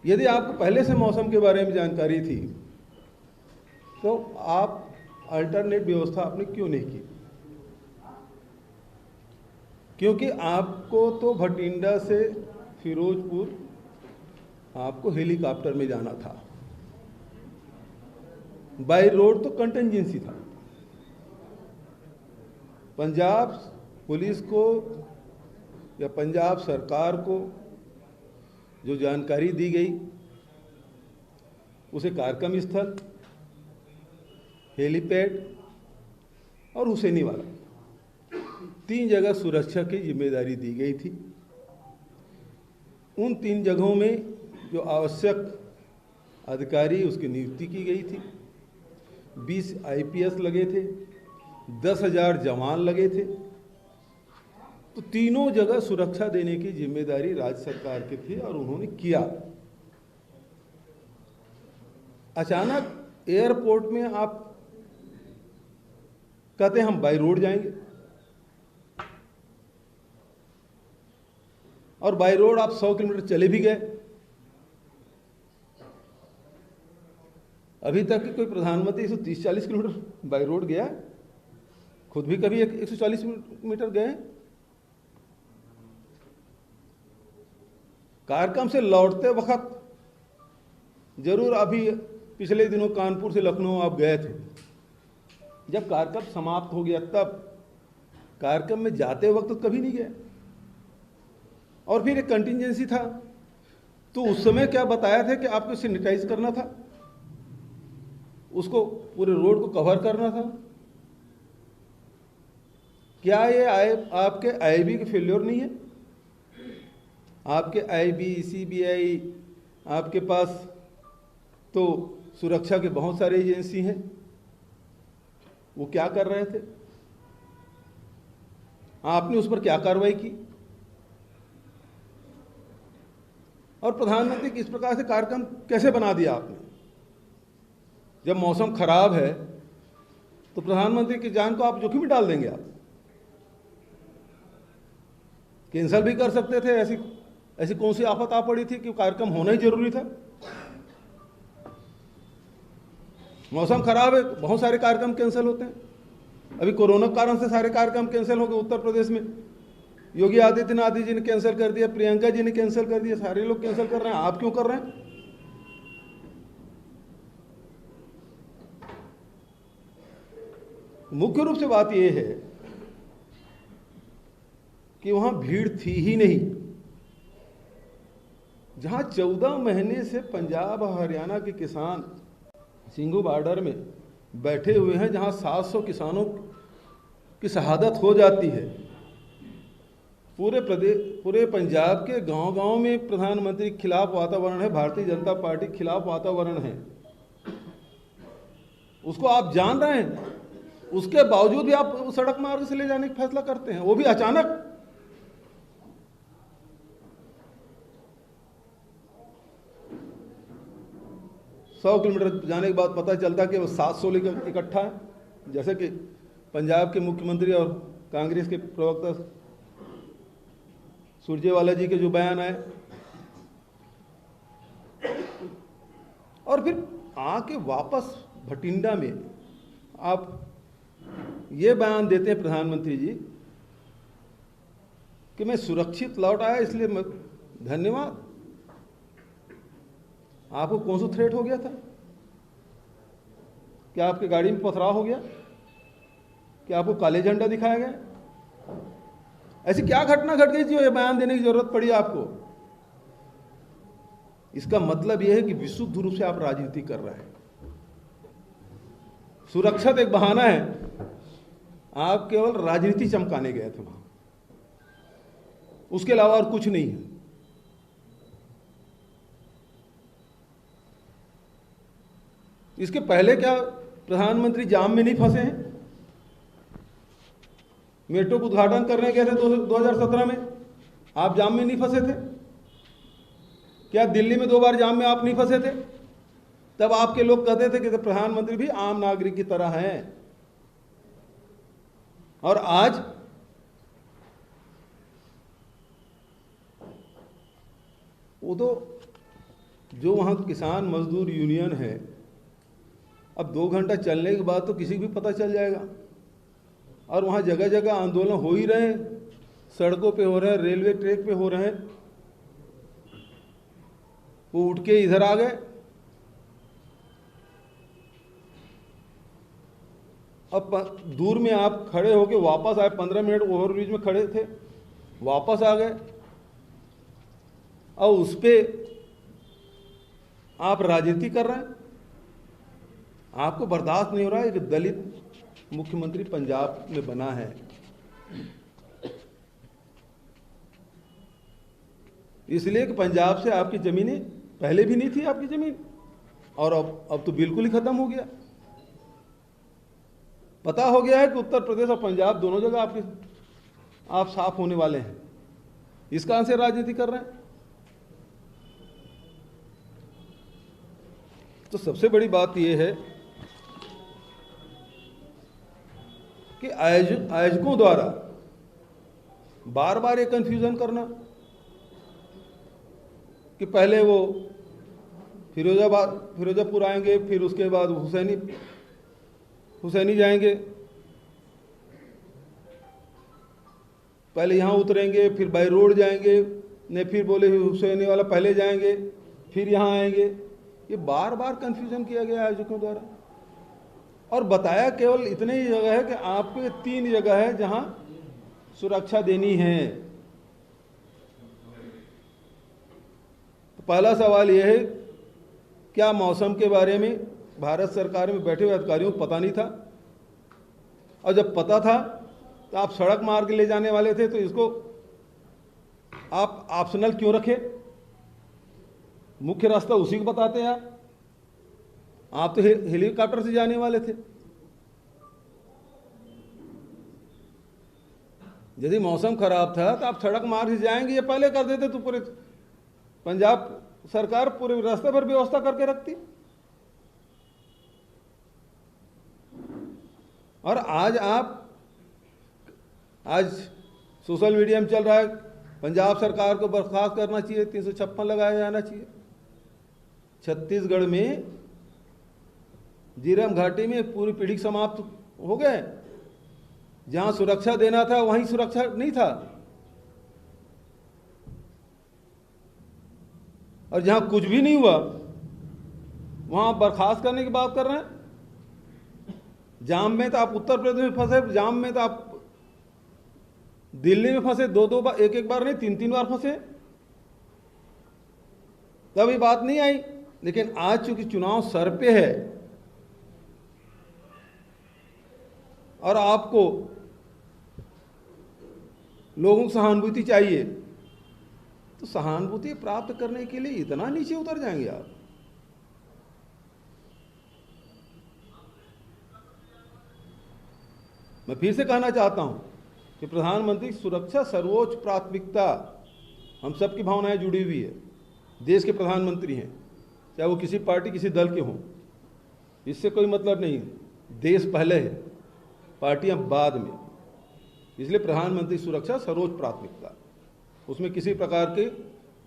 यदि आपको पहले से मौसम के बारे में जानकारी थी तो आप अल्टरनेट व्यवस्था आपने क्यों नहीं की? क्योंकि आपको तो भटिंडा से फिरोजपुर आपको हेलीकॉप्टर में जाना था, बाय रोड तो कंटिजेंसी था। पंजाब पुलिस को या पंजाब सरकार को जो जानकारी दी गई उसे कार्यक्रम स्थल, हेलीपैड और हुसैनीवाला 3 जगह सुरक्षा की जिम्मेदारी दी गई थी। उन 3 जगहों में जो आवश्यक अधिकारी उसकी नियुक्ति की गई थी। 20 आईपीएस लगे थे, 10,000 जवान लगे थे। तो तीनों जगह सुरक्षा देने की जिम्मेदारी राज्य सरकार की थी और उन्होंने किया। अचानक एयरपोर्ट में आप कहते हैं हम बाय रोड जाएंगे, और बाय रोड आप 100 किलोमीटर चले भी गए। अभी तक कोई प्रधानमंत्री 130-40 किलोमीटर बाय रोड गया? खुद भी कभी 140 मीटर गए? कार्यक्रम से लौटते वक्त जरूर अभी पिछले दिनों कानपुर से लखनऊ आप गए थे, जब कार्यक्रम समाप्त हो गया तब कार्यक्रम में जाते वक्त तो कभी नहीं गए। और फिर एक कंटिजेंसी था, तो उस समय क्या बताया था कि आपको सैनिटाइज करना था, उसको पूरे रोड को कवर करना था। क्या ये आपके आईबी के फेल्योर नहीं है? आपके आईबी, सीबीआई, आपके पास तो सुरक्षा के बहुत सारे एजेंसी हैं, वो क्या कर रहे थे? आपने उस पर क्या कार्रवाई की? और प्रधानमंत्री किस प्रकार से कार्यक्रम कैसे बना दिया आपने? जब मौसम खराब है तो प्रधानमंत्री की जान को आप जोखिम में डाल देंगे। आप कैंसिल भी कर सकते थे। ऐसी कौन सी आफत आ पड़ी थी कि कार्यक्रम होना ही जरूरी था? मौसम खराब है, बहुत सारे कार्यक्रम कैंसिल होते हैं। अभी कोरोना के कारण से सारे कार्यक्रम कैंसिल हो गए। उत्तर प्रदेश में योगी आदित्यनाथ जी ने कैंसिल कर दिया, प्रियंका जी ने कैंसिल कर दिया, सारे लोग कैंसिल कर रहे हैं। आप क्यों कर रहे हैं? मुख्य रूप से बात यह है कि वहां भीड़ थी ही नहीं। जहां 14 महीने से पंजाब और हरियाणा के किसान सिंघू बॉर्डर में बैठे हुए हैं, जहां 700 किसानों की शहादत हो जाती है, पूरे पंजाब के गांव-गांव में प्रधानमंत्री के खिलाफ वातावरण है, भारतीय जनता पार्टी के खिलाफ वातावरण है। उसको आप जान रहे हैं, उसके बावजूद भी आप सड़क मार्ग से ले जाने का फैसला करते हैं, वो भी अचानक। सौ किलोमीटर जाने के बाद पता चलता कि वो 700 लेकर इकट्ठा है। जैसे कि पंजाब के मुख्यमंत्री और कांग्रेस के प्रवक्ता सुरजेवाला जी के जो बयान आए, और फिर आके वापस भटिंडा में आप ये बयान देते हैं प्रधानमंत्री जी कि मैं सुरक्षित लौट आया इसलिए धन्यवाद। आपको कौन सा थ्रेट हो गया था? क्या आपकी गाड़ी में पथराव हो गया? क्या आपको काले झंडा दिखाया गया? ऐसी क्या घटना घट गई जो ये बयान देने की जरूरत पड़ी आपको? इसका मतलब यह है कि विशुद्ध रूप से आप राजनीति कर रहे हैं। सुरक्षा तो एक बहाना है, आप केवल राजनीति चमकाने गए थे वहां, उसके अलावा और कुछ नहीं है। इसके पहले क्या प्रधानमंत्री जाम में नहीं फंसे हैं? मेट्रो का उद्घाटन करने गए थे 2017 में, आप जाम में नहीं फंसे थे? क्या दिल्ली में 2 बार जाम में आप नहीं फंसे थे? तब आपके लोग कहते थे कि प्रधानमंत्री भी आम नागरिक की तरह हैं। और आज वो तो जो वहाँ किसान मजदूर यूनियन है, अब 2 घंटा चलने के बाद तो किसी को भी पता चल जाएगा। और वहाँ जगह जगह आंदोलन हो ही रहे हैं, सड़कों पे हो रहे हैं, रेलवे ट्रैक पे हो रहे हैं। वो उठ के इधर आ गए। अब दूर में आप खड़े होके वापस आए, 15 मिनट ओवरब्रिज में खड़े थे, वापस आ गए और उस पर आप राजनीति कर रहे हैं। आपको बर्दाश्त नहीं हो रहा है कि दलित मुख्यमंत्री पंजाब में बना है। इसलिए कि पंजाब से आपकी ज़मीनें पहले भी नहीं थी आपकी ज़मीन, और अब तो बिल्कुल ही ख़त्म हो गया। पता हो गया है कि उत्तर प्रदेश और पंजाब दोनों जगह आप साफ होने वाले हैं। इस कारण से राजनीति कर रहे हैं। तो सबसे बड़ी बात यह है कि आयोजकों द्वारा बार बार ये कंफ्यूजन करना कि पहले वो फिरोजापुर आएंगे, फिर उसके बाद हुसैनी जाएंगे, पहले यहाँ उतरेंगे, फिर बाई रोड जाएंगे, ने फिर बोले हुसैनी वाला पहले जाएंगे, फिर यहाँ आएंगे। ये बार बार कंफ्यूजन किया गया आयोजकों द्वारा, और बताया केवल इतने ही जगह है कि आपको 3 जगह है जहाँ सुरक्षा देनी है। तो पहला सवाल यह है, क्या मौसम के बारे में भारत सरकार में बैठे हुए अधिकारियों को पता नहीं था? और जब पता था तो आप सड़क मार्ग ले जाने वाले थे, तो इसको आप ऑप्शनल क्यों रखे? मुख्य रास्ता उसी को बताते हैं। आप तो हेलीकॉप्टर से जाने वाले थे। यदि मौसम खराब था तो आप सड़क मार्ग से जाएंगे, ये पहले कर देते तो पूरे पंजाब सरकार पूरे रास्ते पर व्यवस्था करके रखती। और आज सोशल मीडिया में चल रहा है, पंजाब सरकार को बर्खास्त करना चाहिए, 356 लगाया जाना चाहिए। छत्तीसगढ़ में झीरम घाटी में पूरी पीढ़ी समाप्त हो गए। जहां सुरक्षा देना था वहीं सुरक्षा नहीं था, और जहां कुछ भी नहीं हुआ वहां बर्खास्त करने की बात कर रहे हैं। जाम में तो आप उत्तर प्रदेश में फंसे, जाम में तो आप दिल्ली में फंसे, 2 बार, एक बार नहीं 3 बार फंसे, तभी बात नहीं आई। लेकिन आज चूंकि चुनाव सर पे है और आपको लोगों की सहानुभूति चाहिए, तो सहानुभूति प्राप्त करने के लिए इतना नीचे उतर जाएंगे आप? मैं फिर से कहना चाहता हूं कि प्रधानमंत्री सुरक्षा सर्वोच्च प्राथमिकता, हम सबकी भावनाएं जुड़ी हुई है। देश के प्रधानमंत्री हैं, चाहे वो किसी पार्टी किसी दल के हों, इससे कोई मतलब नहीं है। देश पहले है, पार्टियां बाद में। इसलिए प्रधानमंत्री सुरक्षा सर्वोच्च प्राथमिकता, उसमें किसी प्रकार के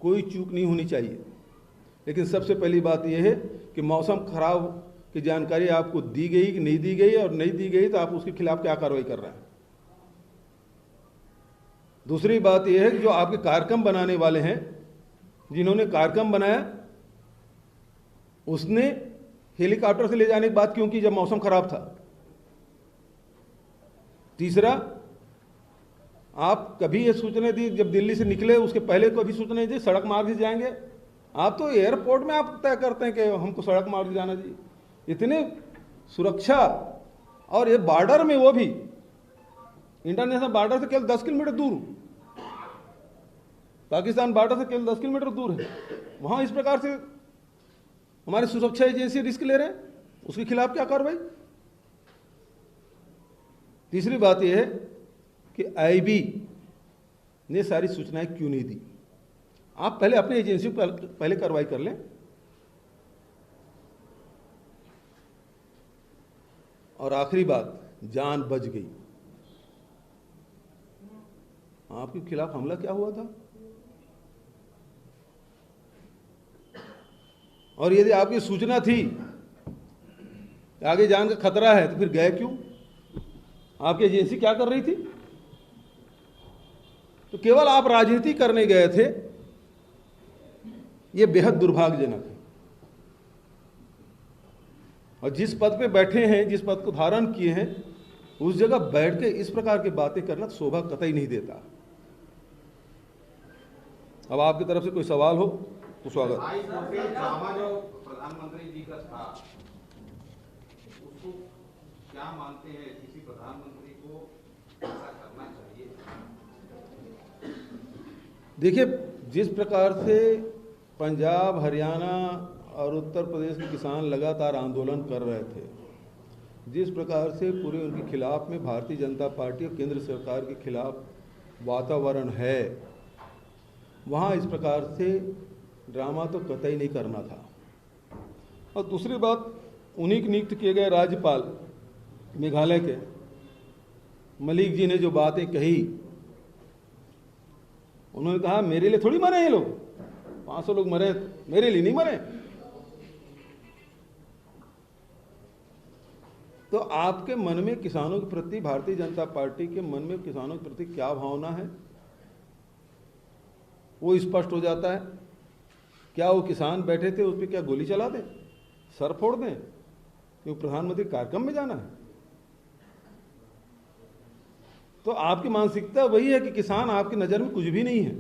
कोई चूक नहीं होनी चाहिए। लेकिन सबसे पहली बात यह है कि मौसम खराब की जानकारी आपको दी गई कि नहीं दी गई, और नहीं दी गई तो आप उसके खिलाफ क्या कार्रवाई कर रहे हैं। दूसरी बात यह है कि जो आपके कार्यक्रम बनाने वाले हैं, जिन्होंने कार्यक्रम बनाया, उसने हेलीकॉप्टर से ले जाने की बात क्यों की जब मौसम खराब था? तीसरा, आप कभी ये सूचना दी जब दिल्ली से निकले उसके पहले कभी सूचना दी सड़क मार्ग से जाएंगे? आप तो एयरपोर्ट में आप तय करते हैं कि हमको सड़क मार्ग से जाना चाहिए। इतने सुरक्षा, और ये बॉर्डर में, वो भी इंटरनेशनल बॉर्डर से केवल 10 किलोमीटर दूर, पाकिस्तान बॉर्डर से केवल 10 किलोमीटर दूर है, वहां इस प्रकार से हमारी सुरक्षा एजेंसी रिस्क ले रहे हैं, उसके खिलाफ क्या कार्रवाई? तीसरी बात यह है कि आईबी ने सारी सूचनाएं क्यों नहीं दी? आप पहले अपनी एजेंसी पर पहले कार्रवाई कर लें। और आखिरी बात, जान बच गई। आपके खिलाफ हमला क्या हुआ था? और यदि आपकी सूचना थी आगे जान का खतरा है तो फिर गए क्यों? आपकी एजेंसी क्या कर रही थी? तो केवल आप राजनीति करने गए थे, ये बेहद दुर्भाग्यजनक है। और जिस पद पे बैठे हैं, जिस पद को धारण किए हैं, उस जगह बैठ के इस प्रकार की बातें करना शोभा कतई नहीं देता। अब आपकी तरफ से कोई सवाल हो तो स्वागत। ड्रामा जो प्रधानमंत्री जी का था, उसको क्या मानते हैं, किसी प्रधानमंत्री को ऐसा करना चाहिए? देखिए, जिस प्रकार से पंजाब, हरियाणा और उत्तर प्रदेश के किसान लगातार आंदोलन कर रहे थे, जिस प्रकार से पूरे उनके खिलाफ में भारतीय जनता पार्टी और केंद्र सरकार के खिलाफ वातावरण है, वहाँ इस प्रकार से ड्रामा तो कतई नहीं करना था। और दूसरी बात, उन्हीं के नियुक्त किए गए राज्यपाल मेघालय के मलिक जी ने जो बातें कही, उन्होंने कहा मेरे लिए थोड़ी मरे ये लोग, 500 लोग मरे, मेरे लिए नहीं मरे। तो आपके मन में किसानों के प्रति, भारतीय जनता पार्टी के मन में किसानों के प्रति क्या भावना है, वो स्पष्ट हो जाता है। क्या वो किसान बैठे थे उस पर क्या गोली चला दें, सर फोड़ दें, क्योंकि प्रधानमंत्री कार्यक्रम में जाना है? तो आपकी मानसिकता वही है कि किसान आपकी नजर में कुछ भी नहीं है।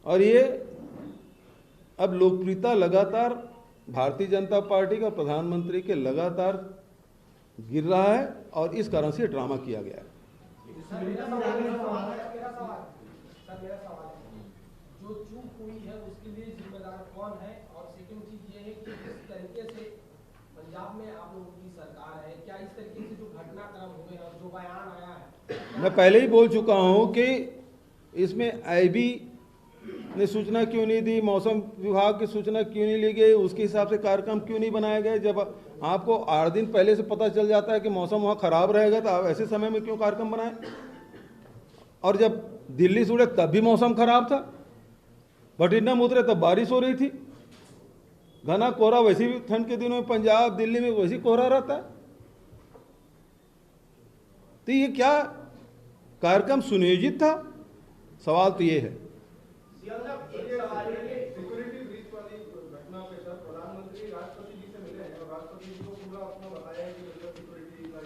और ये अब लोकप्रियता लगातार भारतीय जनता पार्टी का, प्रधानमंत्री के लगातार गिर रहा है, और इस कारण से ड्रामा किया गया है। मेरा सवाल है, जो चूक हुई है उसके लिए जिम्मेदार कौन है? और सेकंड चीज ये है कि जिस तरीके से पंजाब में आप लोगों की सरकार है, क्या इस तरीके से जो घटनाक्रम हुए और जो बयान आया है? मैं पहले ही बोल चुका हूं कि इसमें आईबी ने सूचना क्यों नहीं दी, मौसम विभाग की सूचना क्यों नहीं ली गई, उसके हिसाब से कार्यक्रम क्यों नहीं बनाए गए? जब आपको 8 दिन पहले से पता चल जाता है कि मौसम वहाँ खराब रहेगा, तो आप ऐसे समय में क्यों कार्यक्रम बनाए? और जब दिल्ली से उड़े तब भी मौसम खराब था, भटिंडा में उतरे तब बारिश हो रही थी, घना कोहरा, वैसे भी ठंड के दिनों में पंजाब, दिल्ली में वैसे कोहरा रहता है। तो ये क्या कार्यक्रम सुनियोजित था? सवाल तो ये है। सिक्योरिटी ब्रीच वाली घटना पे सर, प्रधानमंत्री राष्ट्रपति जी से मिले हैं और राष्ट्रपति जी को पूरा अपना बताया कि सिक्योरिटी का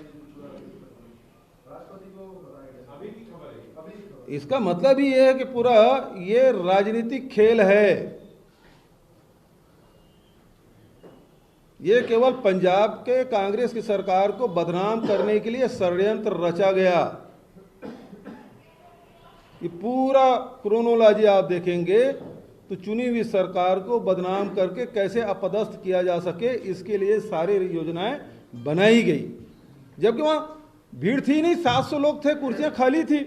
राष्ट्रपति को बताया गया। अभी की खबर है, अभी की खबर। इसका मतलब ही ये है कि पूरा ये राजनीतिक खेल है। ये केवल पंजाब के कांग्रेस की सरकार को बदनाम करने के लिए षड्यंत्र रचा गया। ये पूरा क्रोनोलॉजी आप देखेंगे तो चुनी हुई सरकार को बदनाम करके कैसे अपदस्थ किया जा सके, इसके लिए सारी योजनाएं बनाई गई। जबकि वहां भीड़ थी नहीं, 700 लोग थे, कुर्सियां खाली थी।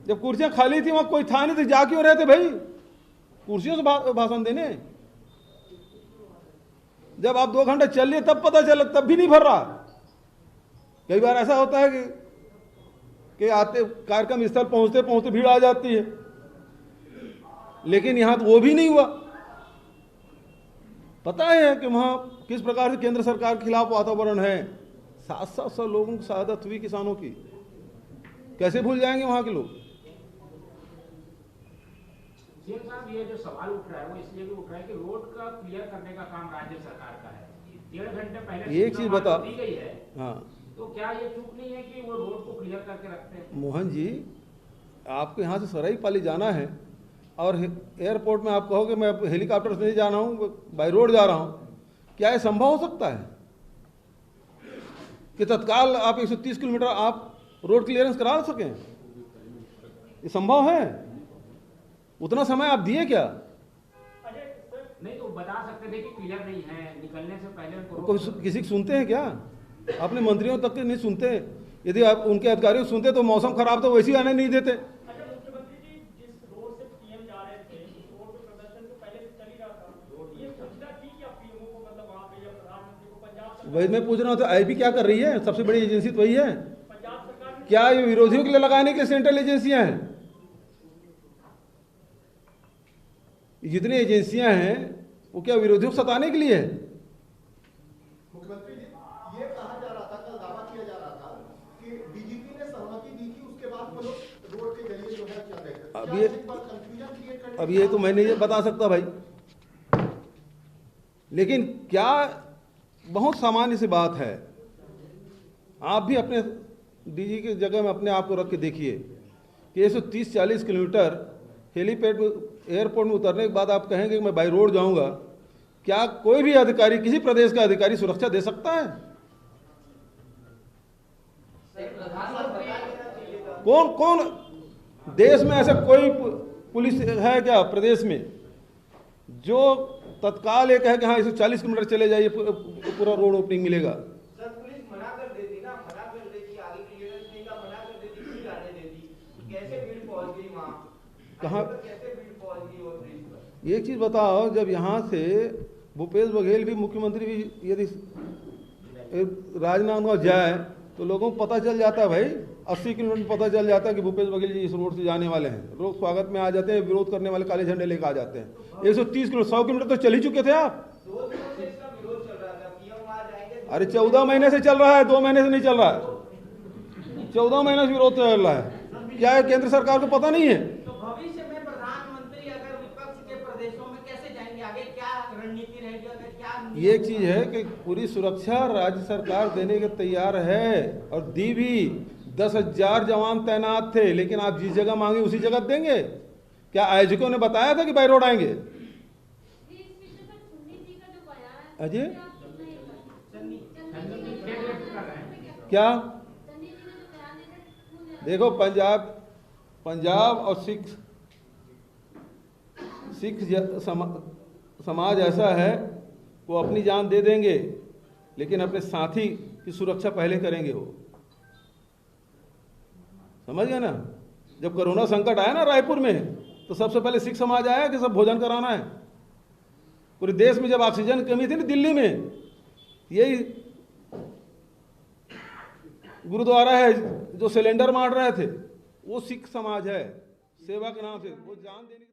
जब कुर्सियां खाली थी, वहां कोई था नहीं, तो जा क्यों रहे थे भाई कुर्सियों से भाषण देने? जब आप 2 घंटे चल लिए तब पता चला, तब भी नहीं भर रहा। कई बार ऐसा होता है कि आते कार्यक्रम स्थल पहुंचते पहुंचते भीड़ आ जाती है, लेकिन यहां तो वो भी नहीं हुआ। पता है कि वहां किस प्रकार से केंद्र सरकार के खिलाफ वातावरण है। 700 लोगों की शहादत हुई किसानों की, कैसे भूल जाएंगे वहां के लोग? सीएम साहब, ये जो सवाल उठ रहा है वो इसलिए भी उठ रहा है कि रोड का क्लियर करने का काम राज्य सरकार का है। 1.5 घंटे पहले एक चीज बता, दी गई है, हाँ, तो क्या ये चूक नहीं है कि वो रोड को क्लियर करके रखते हैं? मोहन जी, आपको यहाँ से सराईपाली जाना है और एयरपोर्ट में आप कहोगे मैं हेलीकॉप्टर से नहीं जा रहा हूँ, बाई रोड जा रहा हूँ, क्या ये संभव हो सकता है कि तत्काल आप 130 किलोमीटर आप रोड क्लियरेंस करा सकें? ये संभव है? उतना समय आप दिए क्या? नहीं तो बता सकते थे कि क्लियर नहीं है, निकलने से पहले उनको कोई किसी की सुनते हैं क्या? अपने मंत्रियों तक के नहीं सुनते। यदि आप उनके अधिकारियों को सुनते तो मौसम खराब तो वैसे ही आने नहीं देते। अच्छा मुख्यमंत्री जी, जिस रोड से पीएम जा रहे थे उस रोड पे प्रदर्शन तो पहले से चल ही रहा था, ये सूचना थी क्या पीएमओ को, मतलब वहाँ पे या प्रधानमंत्री को? पंजाब वही मैं पूछ रहा हूँ, तो आईबी क्या कर रही है? सबसे बड़ी एजेंसी तो वही है। पंजाब सरकार क्या ये विरोधियों के लिए लगाने के लिए सेंट्रल एजेंसियां हैं? जितनी एजेंसियां हैं वो क्या विरोधियों को सताने के लिए है? मुख्यमंत्री जी, ये कहा जा रहा था, कल दावा किया जा रहा था कि डीजीपी ने सहमति दी थी, उसके बाद वो लोग रोड के जरिए जो है चल रहे थे। अब क्या ये- एक बार कंफ्यूजन क्रिएट करने अब ये तो मैं नहीं बता सकता भाई, लेकिन क्या बहुत सामान्य सी बात है। आप भी अपने डीजी की जगह में अपने आप को रख के देखिए कि 130-40 किलोमीटर हेलीपैड एयरपोर्ट में उतरने के बाद आप कहेंगे कि मैं बाई रोड जाऊंगा। क्या कोई भी अधिकारी, किसी प्रदेश का अधिकारी सुरक्षा दे सकता है? कौन कौन देश में ऐसा कोई पुलिस है क्या प्रदेश में जो तत्काल ये कहे कि हाँ 140 किलोमीटर चले जाइए पूरा रोड ओपनिंग मिलेगा? सर पुलिस मना कर देती ना, मना कर देती, आगे क्लियरेंस नहीं का मना कर देती, फिर जाने देती। कैसे भीड़ पहुंच गई वहां? कहाँ? कैसे भीड़ पहुंच गई वो ब्रिज पर? एक चीज बताओ, जब यहाँ से भूपेश बघेल भी, मुख्यमंत्री भी यदि राजनांदगांव जाए तो लोगों को पता चल जाता है भाई, 80 किलोमीटर पता चल जाता है कि भूपेश बघेल जी इस रोड से जाने वाले हैं। लोग स्वागत में आ जाते हैं, विरोध करने वाले काले झंडे लेकर आ जाते हैं। 130 किलोमीटर, 100 किलोमीटर तो चल ही चुके थे आप। 2 दिनों से इसका विरोध चल रहा था, पीएम वहां जाएंगे। अरे 14 महीने से चल रहा है, 2 महीने से नहीं चल रहा है। 14 महीने से विरोध चल रहा है। क्या है, केंद्र सरकार को पता नहीं है? तो भविष्य में प्रधानमंत्री अगर विपक्ष के प्रदेशों में कैसे जाएंगे, आगे क्या रणनीति रहेगी, अगर क्या? ये चीज है कि पूरी सुरक्षा राज्य सरकार देने के तैयार है और दी भी। 10,000 जवान तैनात थे, लेकिन आप जिस जगह मांगे उसी जगह देंगे? क्या आयोजकों ने बताया था कि बाई रोड आएंगे? अजय क्या देखो, पंजाब और सिख समाज ऐसा है, वो अपनी जान दे देंगे लेकिन अपने साथी की सुरक्षा पहले करेंगे। वो समझ गए ना? जब कोरोना संकट आया ना रायपुर में, तो सबसे पहले सिख समाज आया कि सब भोजन कराना है। पूरे देश में जब ऑक्सीजन की कमी थी ना दिल्ली में, यही गुरुद्वारा है जो सिलेंडर मार रहे थे, वो सिख समाज है। सेवा के नाम से वो जान देने